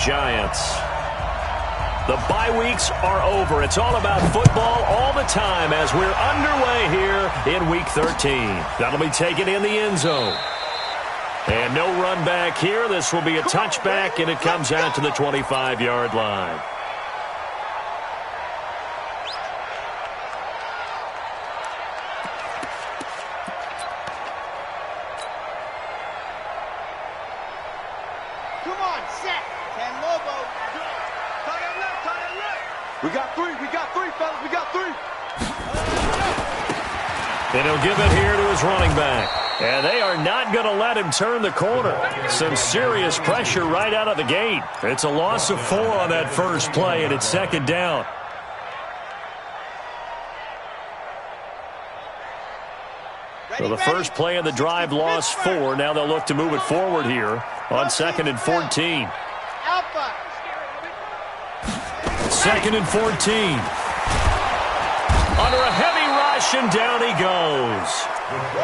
Giants. The bye weeks are over. It's all about football all the time as we're underway here in Week 13. That'll be taken in the end zone. And no run back here. This will be a touchback, and it comes out to the 25-yard line. Come on, set. Ten Lobo. We got three, fellas. We got three. And he'll give it here to his running back. And they are not going to let him turn the corner. Some serious pressure right out of the gate. It's a loss of 4 on that first play, and it's second down. So the first play of the drive lost 4. Now they'll look to move it forward here on 2nd and 14. Alpha. 2nd and 14. Under a heavy rush, and down he goes.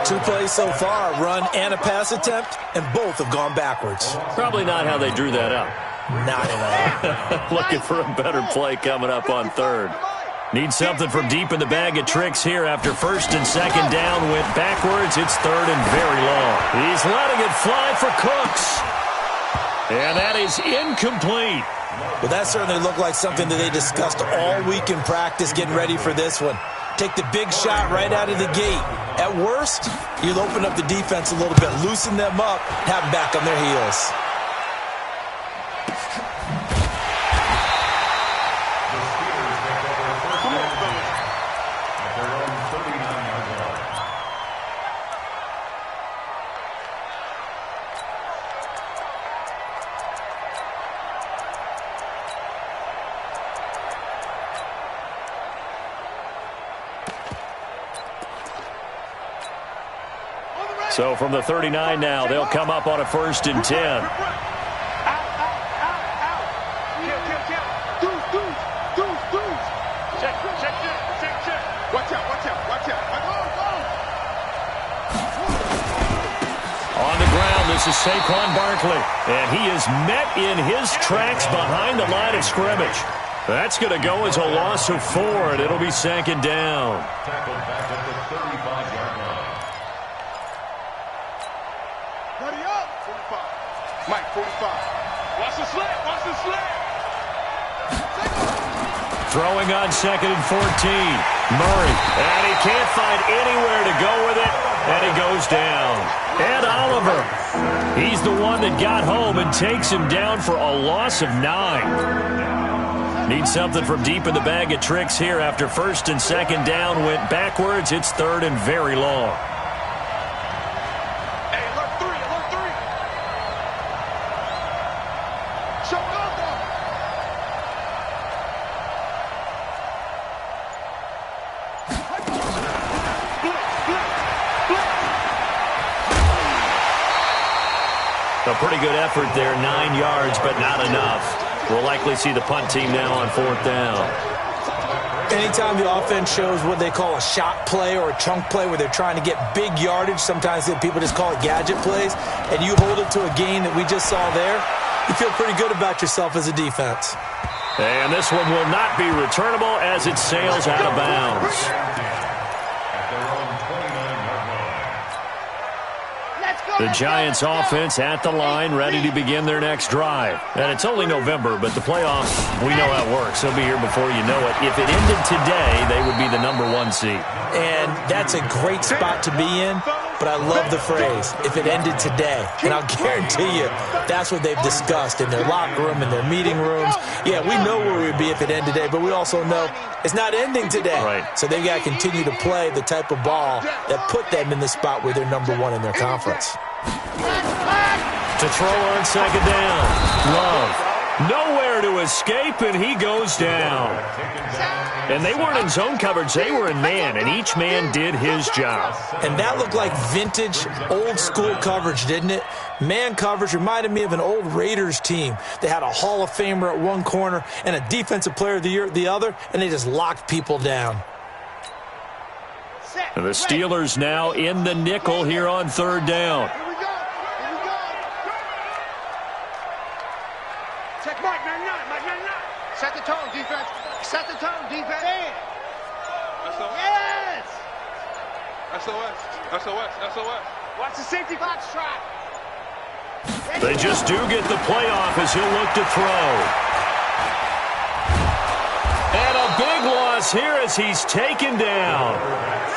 2 plays so far, a run and a pass attempt, and both have gone backwards. Probably not how they drew that up. Not at all. Looking for a better play coming up on 3rd. Need something from deep in the bag of tricks here after 1st and 2nd down. Went backwards. It's 3rd and very long. He's letting it fly for Cooks. And that is incomplete. Well, that certainly looked like something that they discussed all week in practice getting ready for this one. Take the big shot right out of the gate. At worst, you'll open up the defense a little bit, loosen them up, have them back on their heels. So from the 39 now, they'll come up on a 1st and 10. On the ground, this is Saquon Barkley. And he is met in his tracks behind the line of scrimmage. That's going to go as a loss of 4, and it'll be 2nd down. Mike, 45. Watch the slant. Throwing on 2nd and 14. Murray. And he can't find anywhere to go with it. And he goes down. Ed Oliver. He's the one that got home and takes him down for a loss of 9. Need something from deep in the bag of tricks here after 1st and 2nd down. Went backwards. It's 3rd and very long. A pretty good effort there, 9 yards, but not enough. We'll likely see the punt team now on 4th down. Anytime the offense shows what they call a shot play or a chunk play where they're trying to get big yardage, sometimes people just call it gadget plays, and you hold it to a gain that we just saw there, you feel pretty good about yourself as a defense. And this one will not be returnable as it sails out of bounds. The Giants offense at the line, ready to begin their next drive. And it's only November, but the playoffs, we know how it works. They'll be here before you know it. If it ended today, they would be the #1 seed. And that's a great spot to be in, but I love the phrase, if it ended today. And I'll guarantee you, that's what they've discussed in their locker room, in their meeting rooms. Yeah, we know where we'd be if it ended today, but we also know it's not ending today. Right. So they've got to continue to play the type of ball that put them in the spot where they're #1 in their conference. To throw on 2nd down. Love. Nowhere to escape, and he goes down. And they weren't in zone coverage. They were in man, and each man did his job. And that looked like vintage, old-school coverage, didn't it? Man coverage reminded me of an old Raiders team. They had a Hall of Famer at one corner and a Defensive Player of the Year at the other, and they just locked people down. And the Steelers now in the nickel here on 3rd down. Check mark. Set the tone, defense. Set the tone, defense. Yes! SOS. SOS. Watch the safety box trap. They just do get the playoff as he'll look to throw. And a big loss here as he's taken down.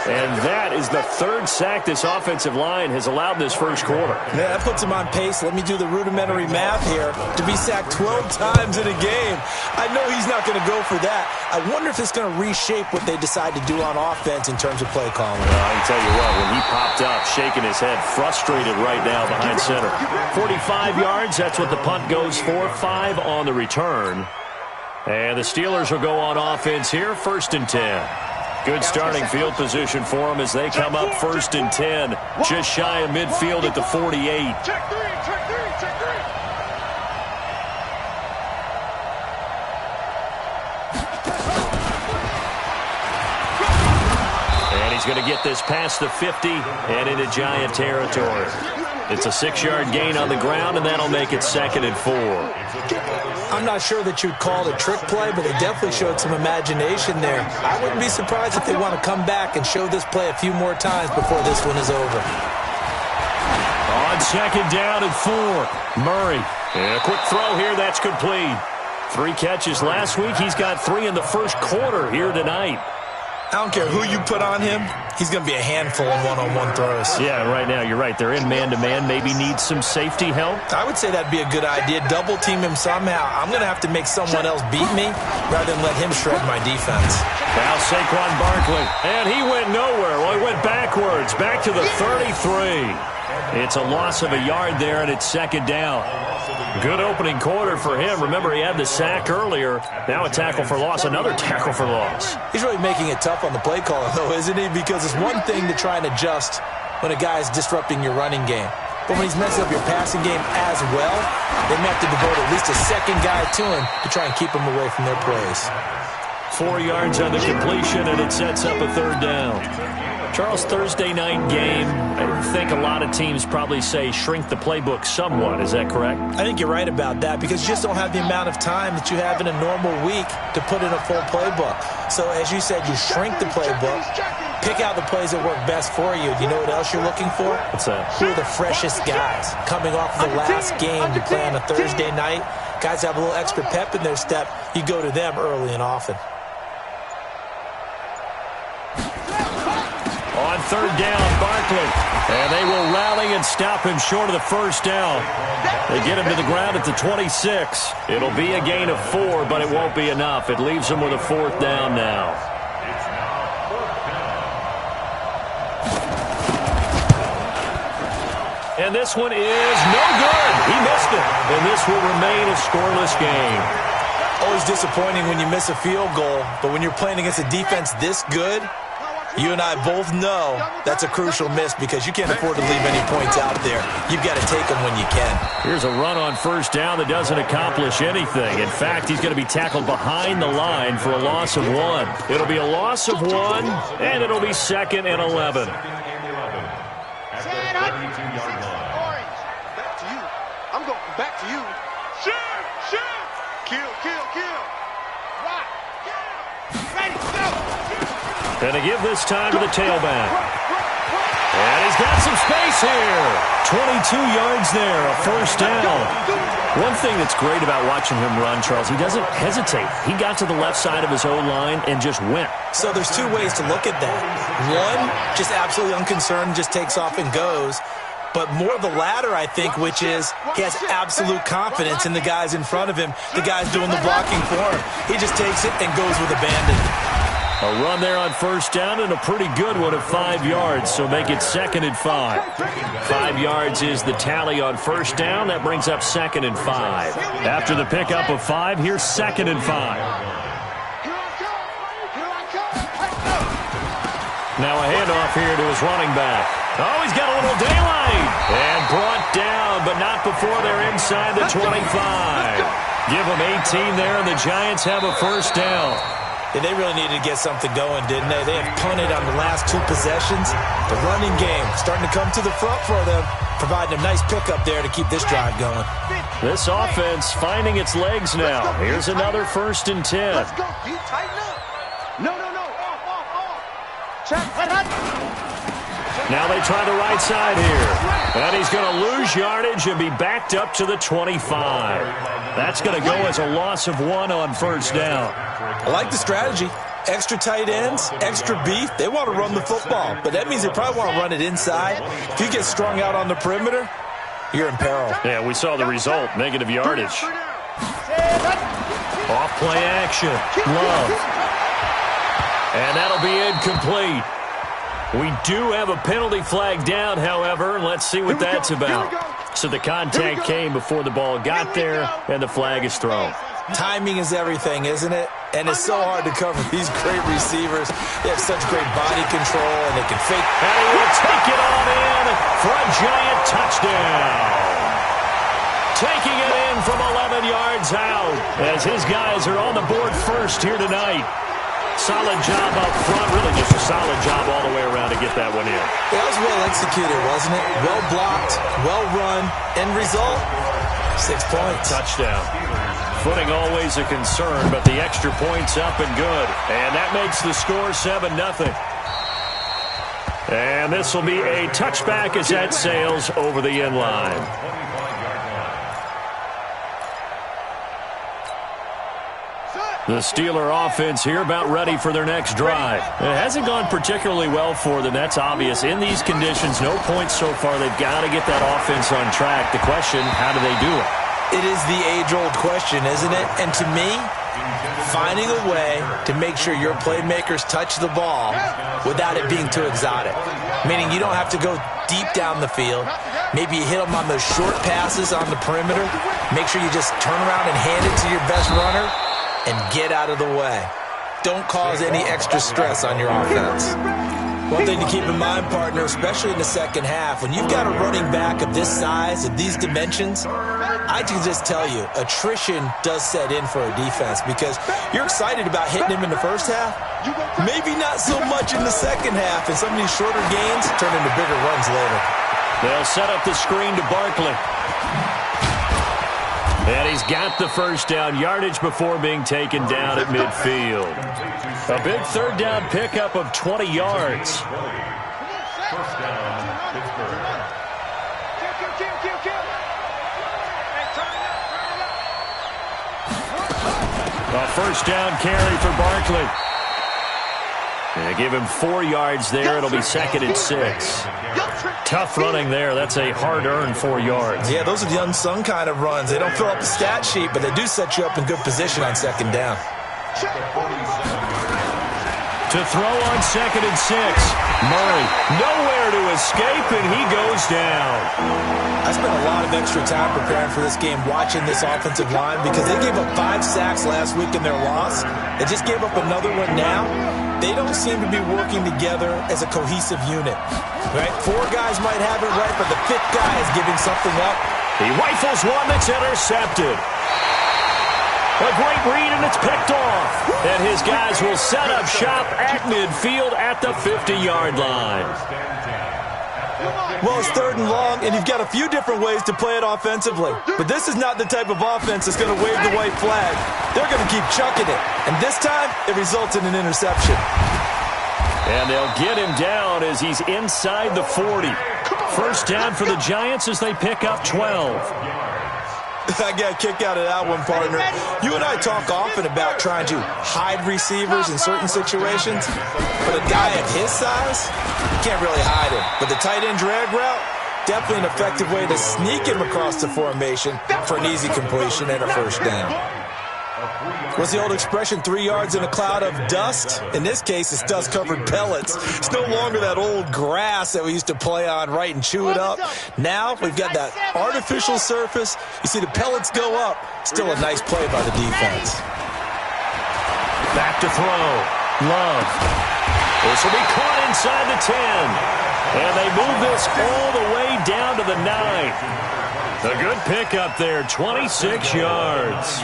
And that is the third sack this offensive line has allowed in this first quarter. Yeah, that puts him on pace. Let me do the rudimentary math here. To be sacked 12 times in a game. I know he's not going to go for that. I wonder if it's going to reshape what they decide to do on offense in terms of play calling. Well, I can tell you what, when he popped up, shaking his head, frustrated right now behind center. 45 yards, that's what the punt goes for. 5 on the return. And the Steelers will go on offense here, 1st and 10. Good starting field position for them as they come up 1st and 10. Just shy of midfield at the 48. Check three. And he's going to get this past the 50 and into Giant territory. It's a 6-yard gain on the ground, and that'll make it 2nd and 4. I'm not sure that you'd call it a trick play, but they definitely showed some imagination there. I wouldn't be surprised if they want to come back and show this play a few more times before this one is over. On 2nd down and 4, Murray. And a quick throw here, that's complete. 3 catches last week. He's got 3 in the first quarter here tonight. I don't care who you put on him. He's going to be a handful in one-on-one throws. Yeah, right now, you're right. They're in man-to-man. Maybe need some safety help. I would say that'd be a good idea. Double team him somehow. I'm going to have to make someone else beat me rather than let him shred my defense. Now Saquon Barkley. And he went nowhere. Well, he went backwards. Back to the 33. It's a loss of a yard there, and it's 2nd down. Good opening quarter for him. Remember, he had the sack earlier. Now a tackle for loss, another tackle for loss. He's really making it tough on the play caller, though, isn't he? Because it's one thing to try and adjust when a guy's disrupting your running game. But when he's messing up your passing game as well, they may have to devote at least a second guy to him to try and keep him away from their plays. 4 yards on the completion, and it sets up a 3rd down. Charles, Thursday night game, I think a lot of teams probably say shrink the playbook somewhat. Is that correct? I think you're right about that because you just don't have the amount of time that you have in a normal week to put in a full playbook. So as you said, you shrink the playbook, pick out the plays that work best for you. You know what else you're looking for? What's that? Who are the freshest guys coming off the last game to play on a Thursday night? Guys have a little extra pep in their step. You go to them early and often. On 3rd down, Barkley. And they will rally and stop him short of the 1st down. They get him to the ground at the 26. It'll be a gain of 4, but it won't be enough. It leaves him with a 4th down now. And this one is no good. He missed it. And this will remain a scoreless game. Always disappointing when you miss a field goal, but when you're playing against a defense this good, you and I both know that's a crucial miss because you can't afford to leave any points out there. You've got to take them when you can. Here's a run on 1st down that doesn't accomplish anything. In fact, he's going to be tackled behind the line for a loss of 1. It'll be a loss of 1, and it'll be 2nd and 11. Set up. 6 orange. Back to you. I'm going back to you. Shoot. Kill. Rock. Ready, go. And to give this time to the tailback. And he's got some space here. 22 yards there, a 1st down. One thing that's great about watching him run, Charles, he doesn't hesitate. He got to the left side of his O-line and just went. So there's 2 ways to look at that. One, just absolutely unconcerned, just takes off and goes. But more the latter, I think, which is he has absolute confidence in the guys in front of him, the guys doing the blocking for him. He just takes it and goes with abandon. A run there on 1st down and a pretty good one of 5 yards, so make it 2nd and 5. 5 yards is the tally on 1st down. That brings up 2nd and 5. After the pickup of 5, here's 2nd and 5. Now a handoff here to his running back. Oh, he's got a little daylight. And brought down, but not before they're inside the 25. Give them 18 there, and the Giants have a 1st down. And they really needed to get something going, didn't they? They have punted on the last 2 possessions. The running game starting to come to the front for them, providing a nice pickup there to keep this drive going. This offense finding its legs now. Here's another 1st and 10. Let's go. You tighten up. No. Off. Check. Now they try the right side here. And he's going to lose yardage and be backed up to the 25. That's going to go as a loss of 1 on 1st down. I like the strategy. Extra tight ends, extra beef. They want to run the football, but that means they probably want to run it inside. If you get strung out on the perimeter, you're in peril. Yeah, we saw the result, negative yardage. Off play action. Love. And that'll be incomplete. We do have a penalty flag down, however. Let's see what that's about. So the contact came before the ball got there, and the flag is thrown. Timing is everything, isn't it? And it's so hard to cover these great receivers. They have such great body control, and they can fake. And he will take it on in for a giant touchdown. Taking it in from 11 yards out as his guys are on the board first here tonight. Solid job up front, really just a solid job all the way around to get that one in. That was well executed, wasn't it? Well blocked, well run. End result, 6 points. Touchdown. Footing always a concern, but the extra point's up and good. And that makes the score 7-0. And this will be a touchback as that sails over the end line. The Steeler offense here about ready for their next drive. It hasn't gone particularly well for them. That's obvious. In these conditions, no points so far. They've got to get that offense on track. The question, how do they do it? It is the age-old question, isn't it? And to me, finding a way to make sure your playmakers touch the ball without it being too exotic. Meaning you don't have to go deep down the field. Maybe you hit them on those short passes on the perimeter. Make sure you just turn around and hand it to your best runner and get out of the way. Don't cause any extra stress on your offense. One thing to keep in mind, partner, especially in the second half, when you've got a running back of this size, of these dimensions, I can just tell you, attrition does set in for a defense because you're excited about hitting him in the first half. Maybe not so much in the second half, and some of these shorter gains turn into bigger runs later. They'll set up the screen to Barkley. And he's got the first down, yardage before being taken down at midfield. A big third down pickup of 20 yards. First down, Pittsburgh. A first down carry for Barkley. They give him 4 yards there. It'll be 2nd and 6. Tough running there. That's a hard-earned 4 yards. Yeah, those are the unsung kind of runs. They don't fill up the stat sheet, but they do set you up in good position on 2nd down. To throw on 2nd and 6. Murray nowhere to escape, and he goes down. I spent a lot of extra time preparing for this game watching this offensive line because they gave up 5 sacks last week in their loss. They just gave up another one now. They don't seem to be working together as a cohesive unit. Right? 4 guys might have it right, but the 5th guy is giving something up. He rifles one that's intercepted. A great read, and it's picked off. And his guys will set up shop at midfield at the 50-yard line. Well, it's 3rd and long, and you've got a few different ways to play it offensively. But this is not the type of offense that's going to wave the white flag. They're going to keep chucking it. And this time, it results in an interception. And they'll get him down as he's inside the 40. First down for the Giants as they pick up 12. I got a kick out of that one, partner. You and I talk often about trying to hide receivers in certain situations, but a guy of his size, you can't really hide him. But the tight end drag route, definitely an effective way to sneak him across the formation for an easy completion and a first down. What's the old expression, 3 yards in a cloud of dust? In this case, it's dust-covered pellets. It's no longer that old grass that we used to play on, right, and chew it up. Now we've got that artificial surface. You see the pellets go up. Still a nice play by the defense. Back to throw. Love. This will be caught inside the 10. And they move this all the way down to the 9. A good pickup there, 26 yards.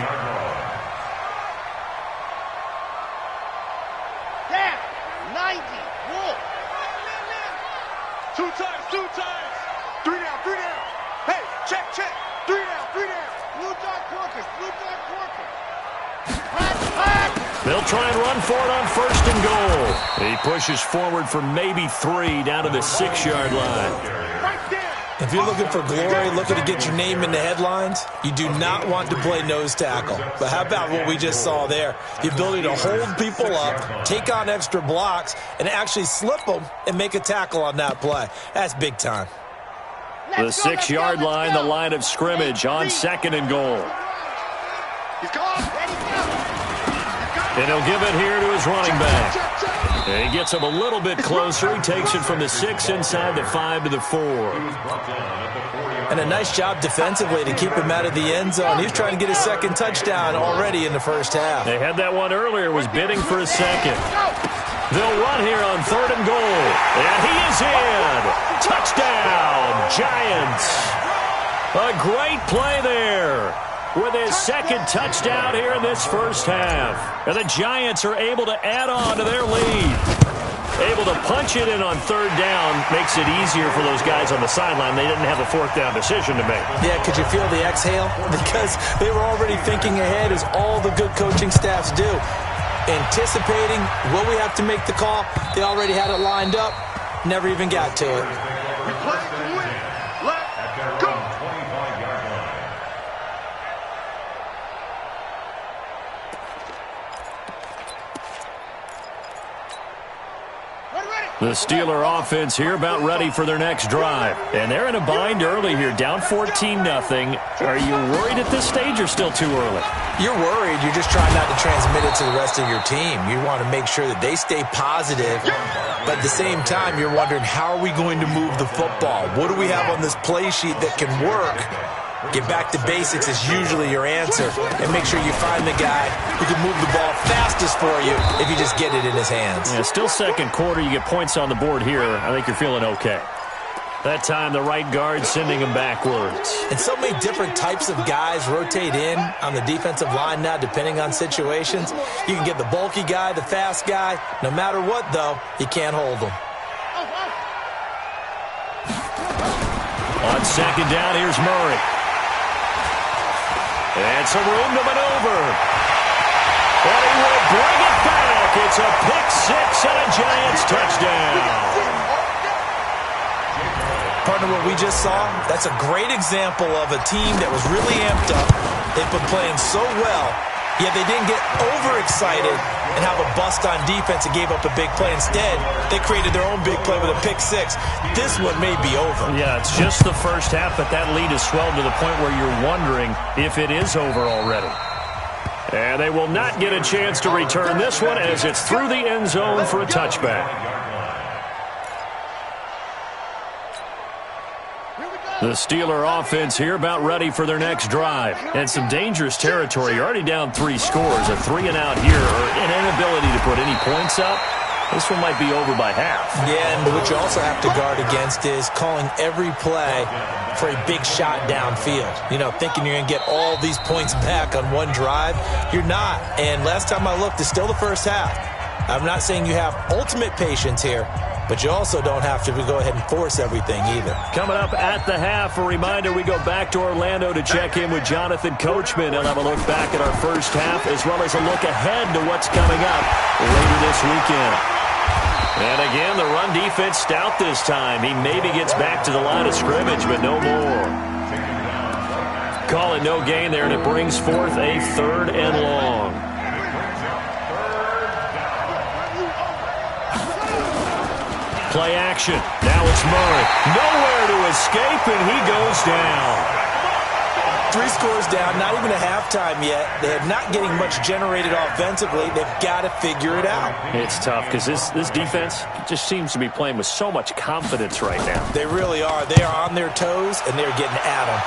They'll try and run for it on 1st and goal. He pushes forward for maybe 3 down to the 6-yard line. If you're looking for glory, looking to get your name in the headlines, you do not want to play nose tackle. But how about what we just saw there? The ability to hold people up, take on extra blocks, and actually slip them and make a tackle on that play. That's big time. The 6-yard line, the line of scrimmage on 2nd and goal. And he'll give it here to his running back. And he gets him a little bit closer. He takes it from the 6 inside the 5 to the 4. And a nice job defensively to keep him out of the end zone. He's trying to get his 2nd touchdown already in the first half. They had that one earlier, was bidding for a 2nd. They'll run here on 3rd and goal. And he is in. Touchdown, Giants. A great play there with his 2nd touchdown here in this first half. And the Giants are able to add on to their lead. Able to punch it in on 3rd down makes it easier for those guys on the sideline. They didn't have a 4th down decision to make. Yeah, could you feel the exhale? Because they were already thinking ahead, as all the good coaching staffs do. Anticipating, will we have to make the call? They already had it lined up. Never even got to it. The Steeler offense here about ready for their next drive. And they're in a bind early here, down 14-0. Are you worried at this stage or still too early? You're worried. You're just trying not to transmit it to the rest of your team. You want to make sure that they stay positive. But at the same time, you're wondering, how are we going to move the football? What do we have on this play sheet that can work? Get back to basics is usually your answer. And make sure you find the guy who can move the ball fastest for you if you just get it in his hands. Yeah, still 2nd quarter. You get points on the board here. I think you're feeling okay. That time, the right guard sending him backwards. And so many different types of guys rotate in on the defensive line now, depending on situations. You can get the bulky guy, the fast guy. No matter what, though, you can't hold them. On 2nd down, here's Murray. And some room to maneuver. And he will bring it back. It's a pick-6 and a Giants touchdown. Partner, what we just saw, that's a great example of a team that was really amped up. They've been playing so well, yet they didn't get overexcited and have a bust on defense and gave up a big play. Instead, they created their own big play with a pick-6. This one may be over. Yeah, it's just the first half, but that lead has swelled to the point where you're wondering if it is over already. And they will not get a chance to return this one as it's through the end zone for a touchback. The Steeler offense here about ready for their next drive. And some dangerous territory. You're already down 3 scores. A 3-and-out here, or an inability to put any points up. This one might be over by half. Yeah, and what you also have to guard against is calling every play for a big shot downfield. You know, thinking you're going to get all these points back on one drive. You're not. And last time I looked, it's still the first half. I'm not saying you have ultimate patience here, but you also don't have to go ahead and force everything either. Coming up at the half, a reminder, we go back to Orlando to check in with Jonathan Coachman. He'll have a look back at our first half as well as a look ahead to what's coming up later this weekend. And again, the run defense stout this time. He maybe gets back to the line of scrimmage, but no more. Call it no gain there, and it brings forth a 3rd and long. Play action. Now it's Murray. Nowhere to escape, and he goes down. 3 scores down, not even a halftime yet. They're not getting much generated offensively. They've got to figure it out. It's tough because this defense just seems to be playing with so much confidence right now. They really are. They are on their toes, and they're getting at them.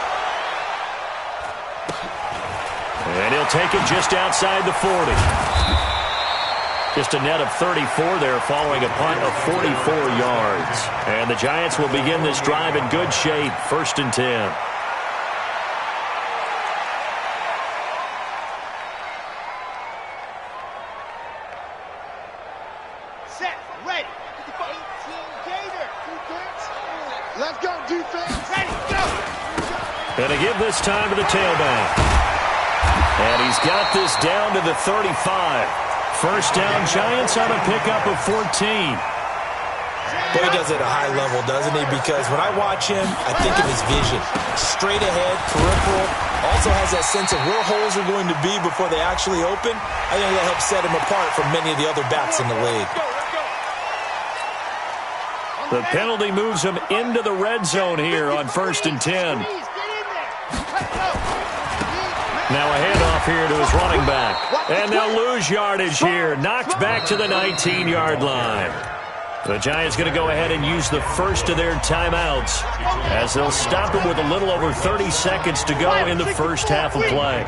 And he'll take it just outside the 40. Just a net of 34 there following a punt of 44 yards. And the Giants will begin this drive in good shape, 1st and 10. Set, ready. 18 Gator. Let's go, defense. Ready, go. And to give this time to the tailback. And he's got this down to the 35. First down, Giants on a pickup of 14. Boy, he does it at a high level, doesn't he? Because when I watch him, I think of his vision. Straight ahead, peripheral. Also has that sense of where holes are going to be before they actually open. I think that helps set him apart from many of the other backs in the league. The penalty moves him into the red zone here on 1st and 10. Now a handoff here to his running back. And they'll lose yardage here. Knocked back to the 19-yard line. The Giants going to go ahead and use the first of their timeouts as they'll stop him with a little over 30 seconds to go in the first half of play.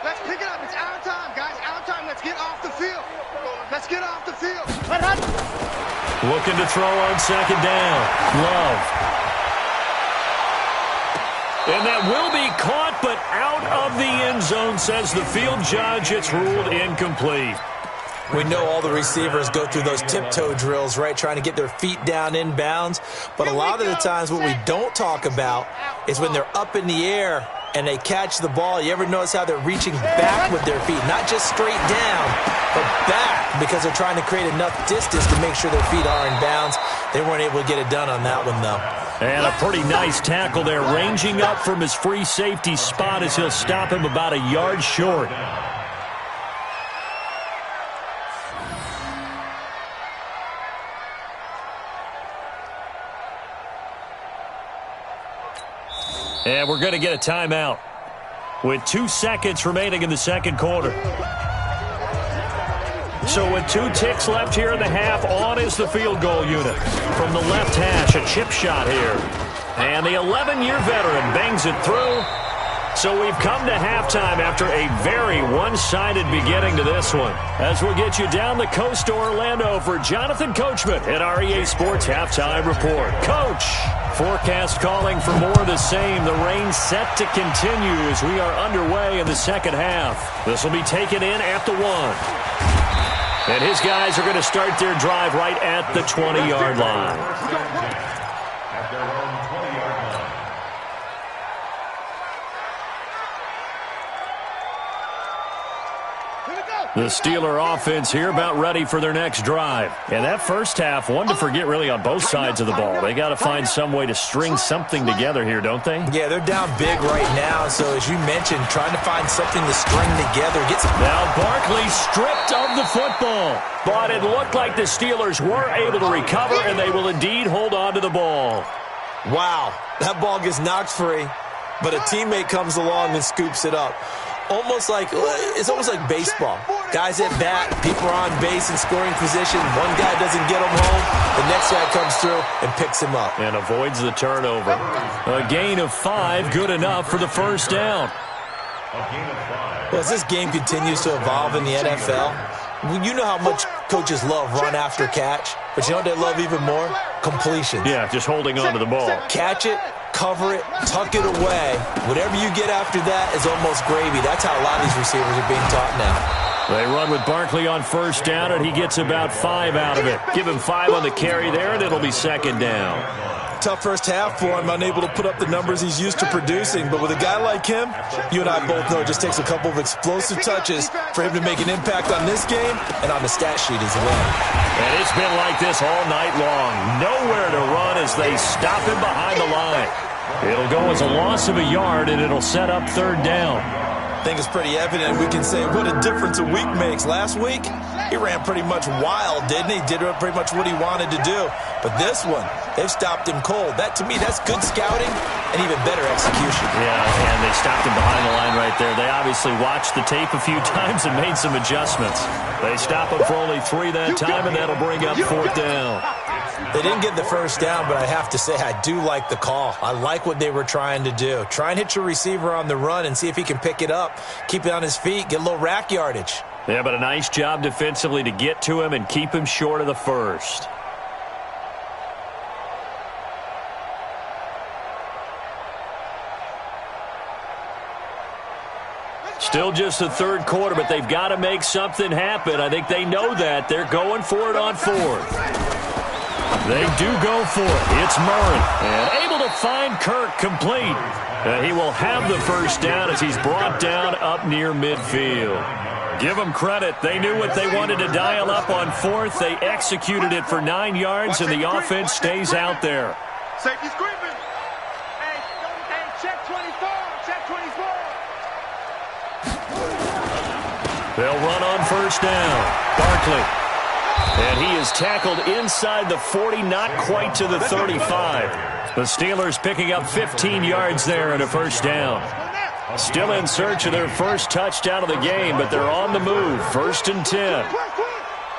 Let's pick it up. It's our time, guys. Our time. Let's get off the field. Let's get off the field. Looking to throw on 2nd down. Love. And that will be caught, but out of the end zone, says the field judge. It's ruled incomplete. We know all the receivers go through those tiptoe drills, right, trying to get their feet down inbounds. But a lot of the times what we don't talk about is when they're up in the air and they catch the ball. You ever notice how they're reaching back with their feet? Not just straight down, but back, because they're trying to create enough distance to make sure their feet are in bounds. They weren't able to get it done on that one, though. And a pretty nice tackle there, ranging up from his free safety spot as he'll stop him about a yard short. And we're going to get a timeout with 2 seconds remaining in the second quarter. So with 2 ticks left here in the half, on is the field goal unit. From the left hash, a chip shot here. And the 11-year veteran bangs it through. So we've come to halftime after a very one-sided beginning to this one. As we'll get you down the coast to Orlando for Jonathan Coachman at our EA Sports Halftime Report. Coach, forecast calling for more of the same. The rain set to continue as we are underway in the second half. This will be taken in at the 1. And his guys are going to start their drive right at the 20-yard line. The Steeler offense here about ready for their next drive. And that first half, one to forget really on both sides of the ball. They got to find some way to string something together here, don't they? Yeah, they're down big right now. So as you mentioned, trying to find something to string together. Now Barkley stripped of the football. But it looked like the Steelers were able to recover, and they will indeed hold on to the ball. Wow, that ball gets knocked free, but a teammate comes along and scoops it up. It's almost like baseball. Guys at bat, people are on base in scoring position. One guy doesn't get him home. The next guy comes through and picks him up. And avoids the turnover. A gain of 5, good enough for the first down. Well, as this game continues to evolve in the NFL, you know how much coaches love run after catch, but you know what they love even more? Completions. Yeah, just holding on to the ball. Catch it, cover it, tuck it away. Whatever you get after that is almost gravy. That's how a lot of these receivers are being taught now. They run with Barkley on first down, and he gets about 5 out of it. Give him 5 on the carry there, and it'll be second down. Tough first half for him, unable to put up the numbers he's used to producing. But with a guy like him, you and I both know it just takes a couple of explosive touches for him to make an impact on this game and on the stat sheet as well. And it's been like this all night long. Nowhere to run as they stop him behind the line. It'll go as a loss of a yard, and it'll set up third down. I think it's pretty evident we can say what a difference a week makes. Last week, he ran pretty much wild, didn't he? Did pretty much what he wanted to do. But this one, they've stopped him cold. That, to me, that's good scouting and even better execution. Yeah, and they stopped him behind the line right there. They obviously watched the tape a few times and made some adjustments. They stop him for only 3 that time, and that'll bring up fourth down. They didn't get the first down, but I have to say I do like the call. I like what they were trying to do. Try and hit your receiver on the run and see if he can pick it up, keep it on his feet, get a little rack yardage. Yeah, but a nice job defensively to get to him and keep him short of the first. Still just the third quarter, but they've got to make something happen. I think they know that. They're going for it on fourth. They do go for it. It's Murray. And able to find Kirk complete. He will have the first down as he's brought down up near midfield. Give them credit. They knew what they wanted to dial up on fourth. They executed it for 9 yards, and the offense stays out there. Safety's creeping. Hey, check 24. Check 24. They'll run on first down. Barkley. And he is tackled inside the 40, not quite to the 35. The Steelers picking up 15 yards there and a first down. Still in search of their first touchdown of the game, but they're on the move. 1st and 10.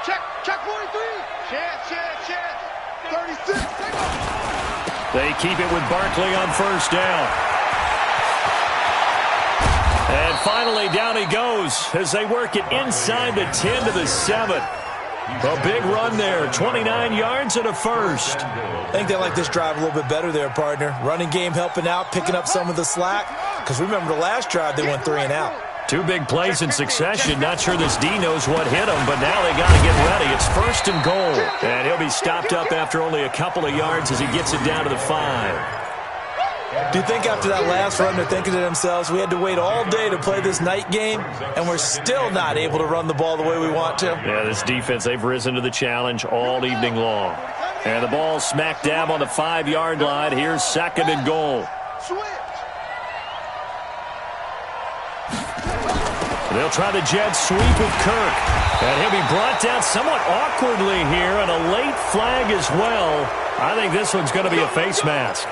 Check 43. Chance. 36. They keep it with Barkley on first down. And finally, down he goes as they work it inside the 10 to the 7. A big run there, 29 yards and a first. I think they like this drive a little bit better there, partner. Running game helping out, picking up some of the slack. Because remember the last drive, they went 3 and out. 2 big plays in succession. Not sure this D knows what hit him, but now they got to get ready. It's 1st and goal. And he'll be stopped up after only a couple of yards as he gets it down to the 5. Do you think after that last run they're thinking to themselves, we had to wait all day to play this night game, and we're still not able to run the ball the way we want to? Yeah, this defense, they've risen to the challenge all evening long. And the ball smack dab on the 5-yard line. Here's 2nd and goal. They'll try the jet sweep with Kirk. And he'll be brought down somewhat awkwardly here, and a late flag as well. I think this one's going to be a face mask.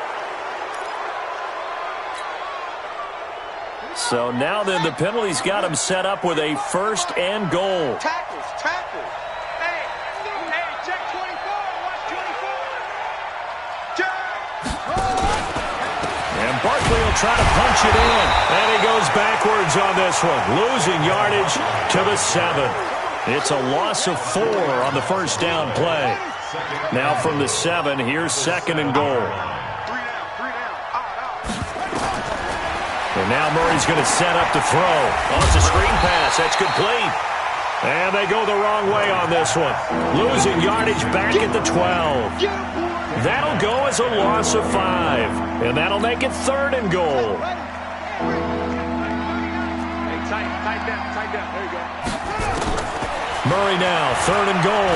So now then the penalty's got him set up with a 1st and goal. Tackles. Hey, check 24. Watch 24. Check. And Barkley will try to punch it in. And he goes backwards on this one, losing yardage to the 7. It's a loss of 4 on the first down play. Now from the 7, here's 2nd and goal. And now Murray's going to set up to throw. Oh, it's a screen pass. That's complete. And they go the wrong way on this one. Losing yardage back at the 12. That'll go as a loss of 5. And that'll make it 3rd and goal. Hey, tight down. There you go. Murray now, 3rd and goal.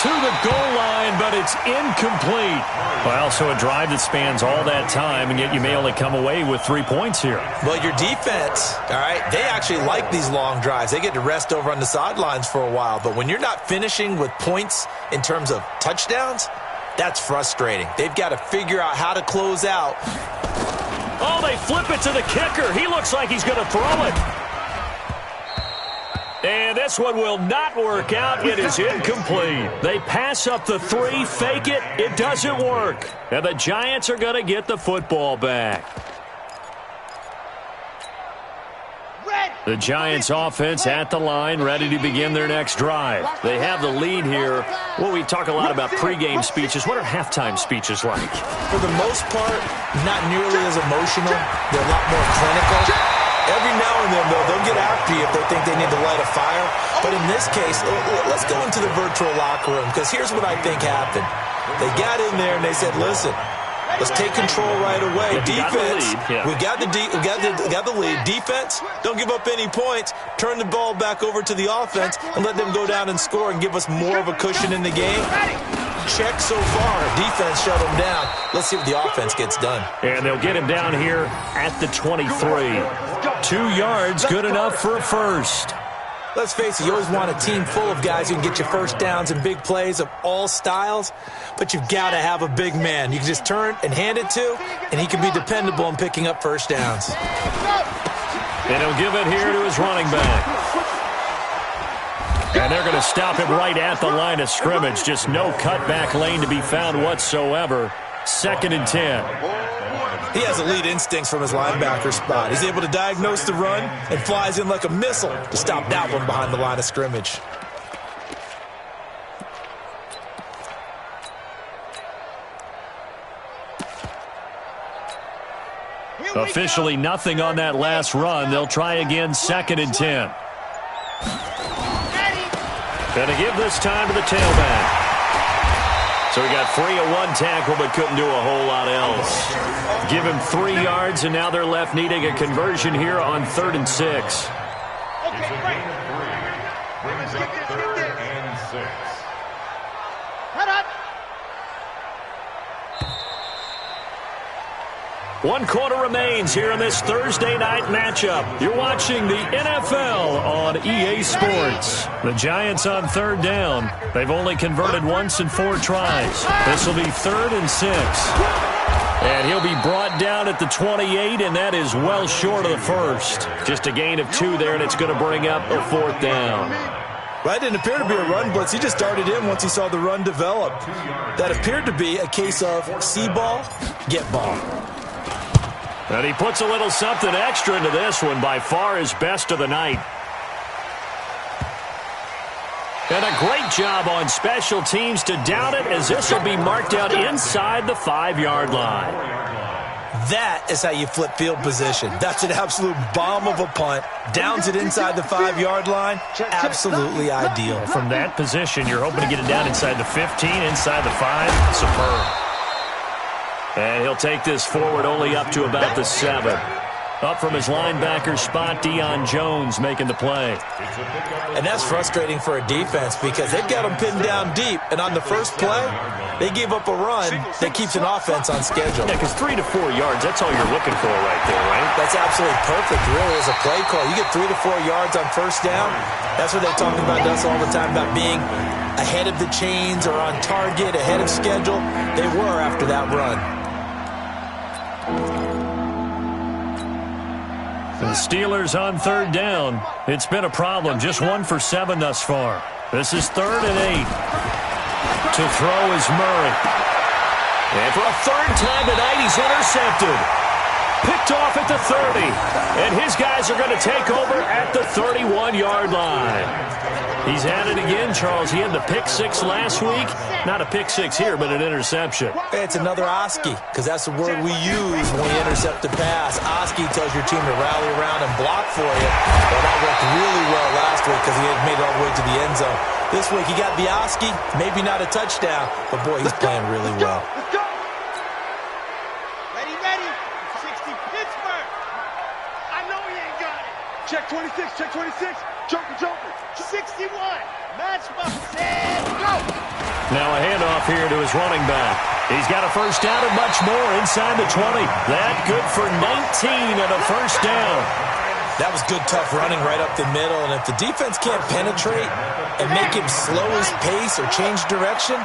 To the goal line, but it's incomplete. Well, so a drive that spans all that time, and yet you may only come away with 3 points here. Well, your defense, all right, they actually like these long drives. They get to rest over on the sidelines for a while. But when you're not finishing with points in terms of touchdowns, that's frustrating. They've got to figure out how to close out. Oh, they flip it to the kicker. He looks like he's going to throw it. And this one will not work out. It is incomplete. They pass up the 3, fake it. It doesn't work. And the Giants are going to get the football back. The Giants offense at the line, ready to begin their next drive. They have the lead here. Well, we talk a lot about pregame speeches. What are halftime speeches like? For the most part, not nearly as emotional. They're a lot more clinical. Every now and then, though, they'll get after you if they think they need to light a fire. But in this case, let's go into the virtual locker room, because here's what I think happened. They got in there and they said, listen, let's take control right away. Defense, we got the lead. Defense, don't give up any points. Turn the ball back over to the offense and let them go down and score and give us more of a cushion in the game. Check so far. Defense shut them down. Let's see what the offense gets done. And they'll get him down here at the 23. 2 yards, good enough for a first. Let's face it, you always want a team full of guys who can get you first downs and big plays of all styles, but you've got to have a big man you can just turn and hand it to, and he can be dependable in picking up first downs. And he'll give it here to his running back. And they're going to stop him right at the line of scrimmage. Just no cutback lane to be found whatsoever. 2nd and 10. He has elite instincts from his linebacker spot. He's able to diagnose the run and flies in like a missile to stop that one behind the line of scrimmage. Officially nothing on that last run. They'll try again, 2nd and 10. And to give this time to the tailback. So he got free of one tackle but couldn't do a whole lot else. Give him 3 yards, and now they're left needing a conversion here on 3rd and 6. Okay, great. Let's get this. 3rd and 6. Head up. 1 quarter remains here in this Thursday night matchup. You're watching the NFL on EA Sports. The Giants on 3rd down. They've only converted once in 4 tries. This will be 3rd and 6. And he'll be brought down at the 28, and that is well short of the first. Just a gain of 2 there, and it's going to bring up a 4th down. That didn't appear to be a run blitz. He just darted in once he saw the run develop. That appeared to be a case of see ball, get ball. And he puts a little something extra into this one, by far his best of the night. And a great job on special teams to down it, as this will be marked out inside the 5-yard line. That is how you flip field position. That's an absolute bomb of a punt. Downs it inside the 5-yard line. Absolutely ideal. From that position, you're hoping to get it down inside the 15, inside the 5. Superb. And he'll take this forward only up to about the 7. Up from his linebacker spot, Deion Jones making the play. And that's frustrating for a defense because they've got him pinned down deep. And on the first play, they gave up a run that keeps an offense on schedule. Yeah, because 3 to 4 yards, that's all you're looking for right there, right? That's absolutely perfect, really, as a play call. You get 3 to 4 yards on first down. That's what they talk about us all the time, about being ahead of the chains or on target, ahead of schedule. They were after that run. The Steelers on 3rd down. It's been a problem. Just 1 for 7 thus far. This is 3rd and 8. To throw is Murray. And for a 3rd time tonight, he's intercepted. Picked off at the 30. And his guys are going to take over at the 31-yard line. He's had it again, Charles. He had the pick 6 last week. Not a pick 6 here, but an interception. It's another Oski, because that's the word we use when we intercept the pass. Oski tells your team to rally around and block for you. Well, that worked really well last week because he had made it all the way to the end zone. This week he got the Oski, maybe not a touchdown, but boy, he's playing really well. Let's go. Ready, ready. 60 Pittsburgh. I know he ain't got it. Check 26, check 26. Joker. 61. Match my set. Go. Now a handoff here to his running back. He's got a first down and much more inside the 20. That good for 19 and a first down. That was good, tough running right up the middle. And if the defense can't penetrate and make him slow his pace or change direction,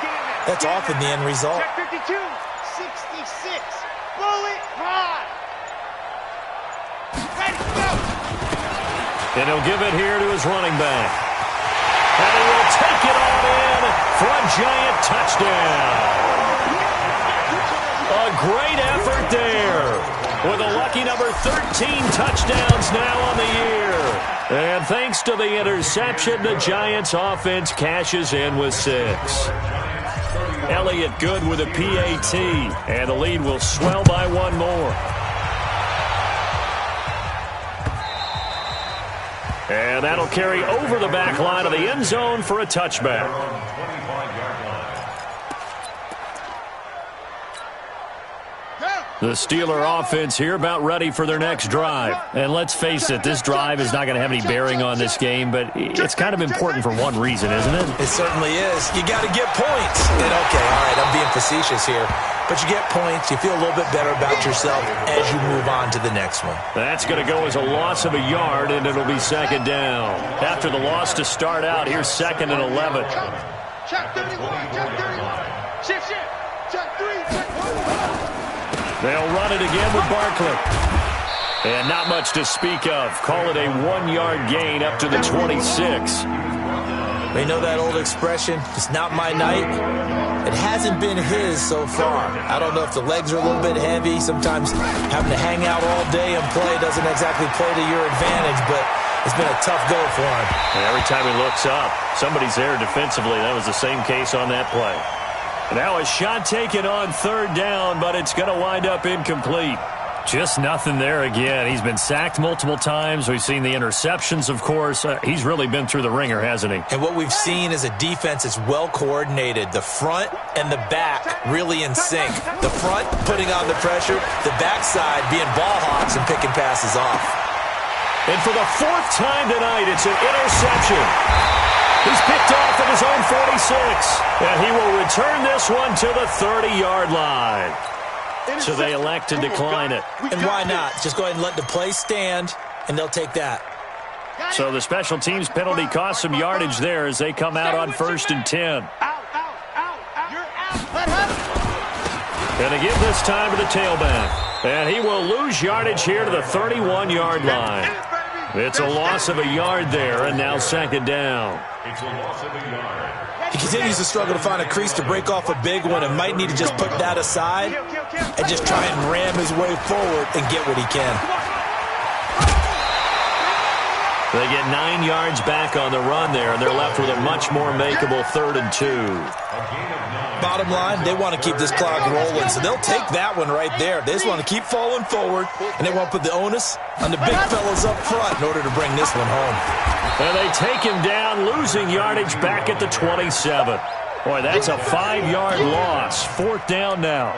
that's often the end result. Check 52. 66. Bullet high. Ready, go. And he'll give it here to his running back. And he will take it on in for a giant touchdown. A great effort there. With a lucky number 13 touchdowns now on the year. And thanks to the interception, the Giants offense cashes in with 6. Elliott good with a PAT. And the lead will swell by 1 more. And that'll carry over the back line of the end zone for a touchback. The Steeler offense here about ready for their next drive. And let's face it, this drive is not going to have any bearing on this game, but it's kind of important for one reason, isn't it? It certainly is. You got to get points. And okay, all right, I'm being facetious here. But you get points, you feel a little bit better about yourself as you move on to the next one. That's going to go as a loss of a yard, and it'll be 2nd down. After the loss to start out, here's 2nd and 11. Check 31. Check 31. Shift. Check 3. Check 1. They'll run it again with Barkley. And not much to speak of. Call it a 1-yard gain up to the 26. We know that old expression, it's not my night. It hasn't been his so far. I don't know if the legs are a little bit heavy. Sometimes having to hang out all day and play doesn't exactly play to your advantage, but it's been a tough go for him. And every time he looks up, somebody's there defensively. That was the same case on that play. Now a shot taken on 3rd down, but it's going to wind up incomplete. Just nothing there again. He's been sacked multiple times. We've seen the interceptions, of course. He's really been through the ringer, hasn't he? And what we've seen is a defense that's well coordinated. The front and the back really in sync. The front putting on the pressure, the backside being ball hawks and picking passes off. And for the 4th time tonight, it's an interception. He's picked off at his own 46. And he will return this one to the 30-yard line. So they elect to decline it. And why not? Just go ahead and let the play stand, and they'll take that. So the special teams penalty cost some yardage there as they come out on 1st and 10. And they give this time to the tailback. And he will lose yardage here to the 31-yard line. It's a loss of a yard there, and now 2nd down. It's a loss of a yard. He continues to struggle to find a crease to break off a big one and might need to just put that aside and just try and ram his way forward and get what he can. They get 9 yards back on the run there, and they're left with a much more makeable 3rd and 2. Bottom line, they want to keep this clock rolling, so they'll take that one right there. They just want to keep falling forward, and they want to put the onus on the big fellas up front in order to bring this one home. And they take him down, losing yardage back at the 27. Boy, that's a 5-yard loss. 4th down now.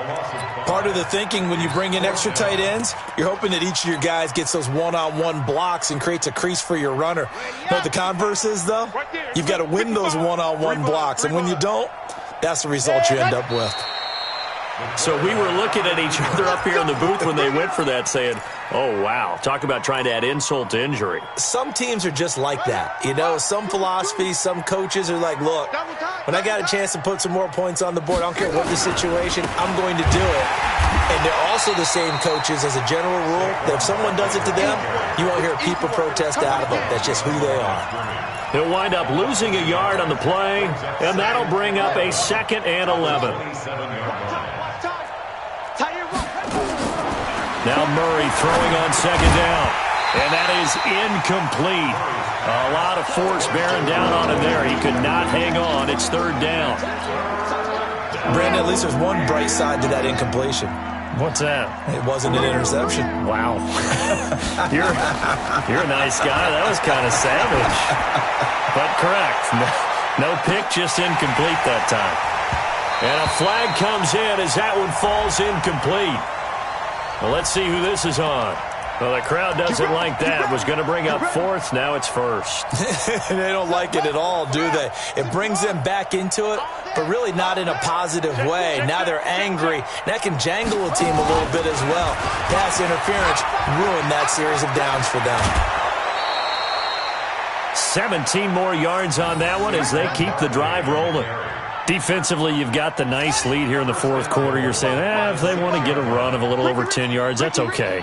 Part of the thinking when you bring in extra tight ends, you're hoping that each of your guys gets those one-on-one blocks and creates a crease for your runner. You know what the converse is, though? You've got to win those one-on-one blocks, and when you don't, that's the result you end up with. So we were looking at each other up here in the booth when they went for that saying, oh, wow, talk about trying to add insult to injury. Some teams are just like that. You know, some philosophies, some coaches are like, look, when I got a chance to put some more points on the board, I don't care what the situation, I'm going to do it. And they're also the same coaches as a general rule that if someone does it to them, you won't hear people protest out of them. That's just who they are. He'll wind up losing a yard on the play, and that'll bring up a 2nd and 11. Now Murray throwing on 2nd down, and that is incomplete. A lot of force bearing down on him there. He could not hang on. It's 3rd down. Brandon, at least there's one bright side to that incompletion. What's that? It wasn't an interception. Wow. You're a nice guy. That was kind of savage. But correct. No pick, just incomplete that time. And a flag comes in as that one falls incomplete. Well, let's see who this is on. Well, the crowd doesn't like that. Was going to bring up 4th. Now it's 1st. They don't like it at all, do they? It brings them back into it, but really not in a positive way. Now they're angry. That can jangle a team a little bit as well. Pass interference ruined that series of downs for them. 17 more yards on that one as they keep the drive rolling. Defensively, you've got the nice lead here in the 4th quarter. You're saying, if they want to get a run of a little over 10 yards, that's okay.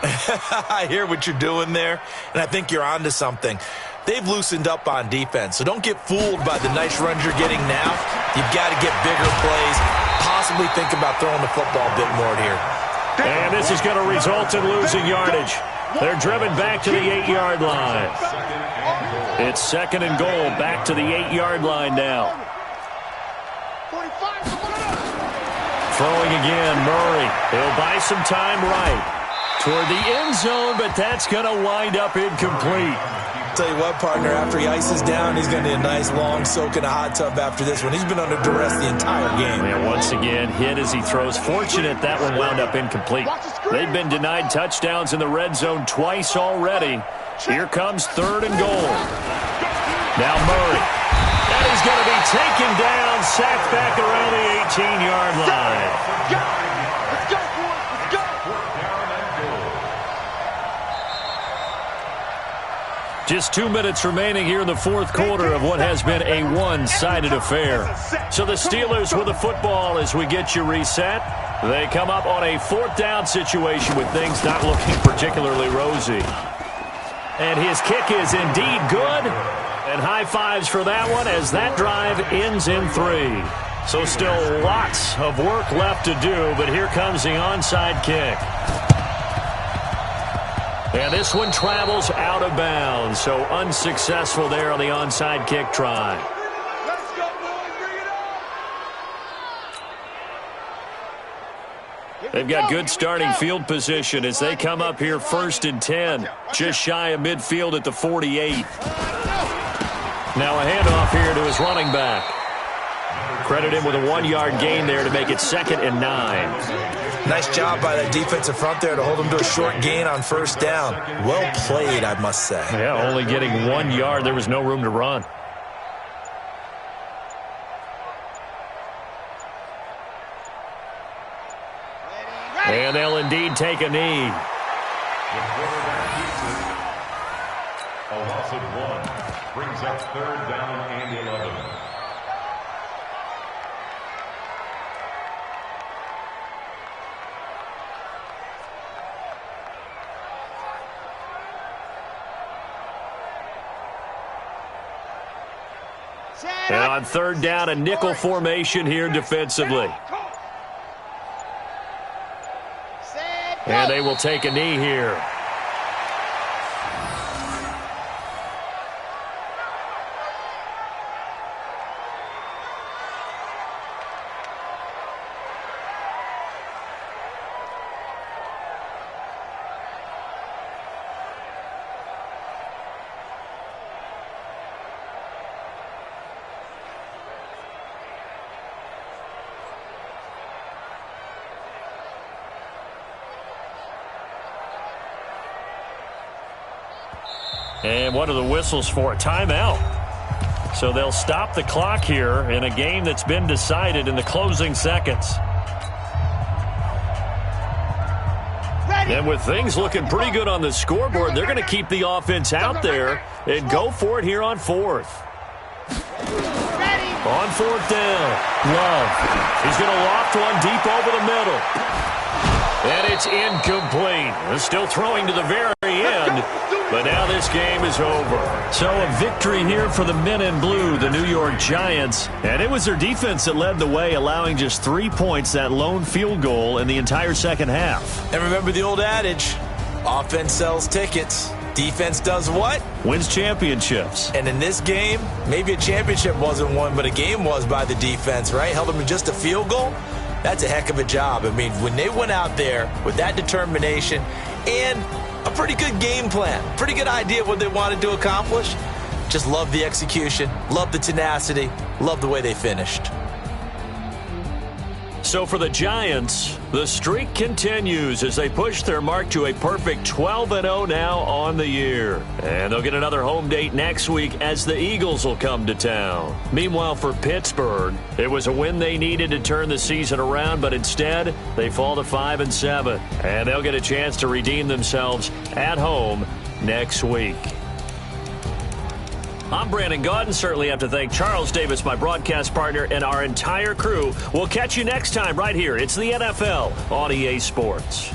I hear what you're doing there, and I think you're onto something. They've loosened up on defense, so don't get fooled by the nice runs you're getting now. You've got to get bigger plays, possibly think about throwing the football a bit more here. And this is going to result in losing yardage. They're driven back to the 8-yard line. It's 2nd and goal, back to the 8-yard line now. Throwing again, Murray. He'll buy some time right toward the end zone, but that's going to wind up incomplete. Tell you what, partner, after he ices down, he's going to need a nice long soak in a hot tub after this one. He's been under duress the entire game. And once again, hit as he throws. Fortunate that one wound up incomplete. They've been denied touchdowns in the red zone twice already. Here comes 3rd and goal. Now Murray. And he's going to be taken down, sacked back around the 18-yard line. Let's go, boys. Let's go. Just 2 minutes remaining here in the 4th quarter of what has been a one-sided affair. So the Steelers with the football as we get you reset. They come up on a 4th down situation with things not looking particularly rosy. And his kick is indeed good. And high fives for that one as that drive ends in 3. So still lots of work left to do, but here comes the onside kick. And this one travels out of bounds, so unsuccessful there on the onside kick try. Let's go, boys. Bring it on. They've got good starting field position as they come up here 1st and 10, just shy of midfield at the 48. Now a handoff here to his running back. Credit him with a 1-yard gain there to make it 2nd and 9. Nice job by that defensive front there to hold him to a short gain on 1st down. Well played, I must say. Yeah, only getting 1 yard. There was no room to run. And they'll indeed take a knee. A loss of 1 brings up 3rd down and 11. And on 3rd down, a nickel formation here defensively. And they will take a knee here. And what are the whistles for? A timeout. So they'll stop the clock here in a game that's been decided in the closing seconds. And with things looking pretty good on the scoreboard, they're going to keep the offense out there and go for it here on 4th. On 4th down, Love. He's going to loft one deep over the middle. And it's incomplete. They're still throwing to the very end. But now this game is over. So a victory here for the men in blue, the New York Giants. And it was their defense that led the way, allowing just 3 points, that lone field goal in the entire second half. And remember the old adage, offense sells tickets. Defense does what? Wins championships. And in this game, maybe a championship wasn't won, but a game was by the defense, right? Held them to just a field goal. That's a heck of a job. I mean, when they went out there with that determination and a pretty good game plan, pretty good idea of what they wanted to accomplish, just love the execution, love the tenacity, love the way they finished. So for the Giants, the streak continues as they push their mark to a perfect 12-0 now on the year. And they'll get another home date next week as the Eagles will come to town. Meanwhile, for Pittsburgh, it was a win they needed to turn the season around, but instead they fall to 5-7. And they'll get a chance to redeem themselves at home next week. I'm Brandon Gaudin. Certainly have to thank Charles Davis, my broadcast partner, and our entire crew. We'll catch you next time right here. It's the NFL on EA Sports.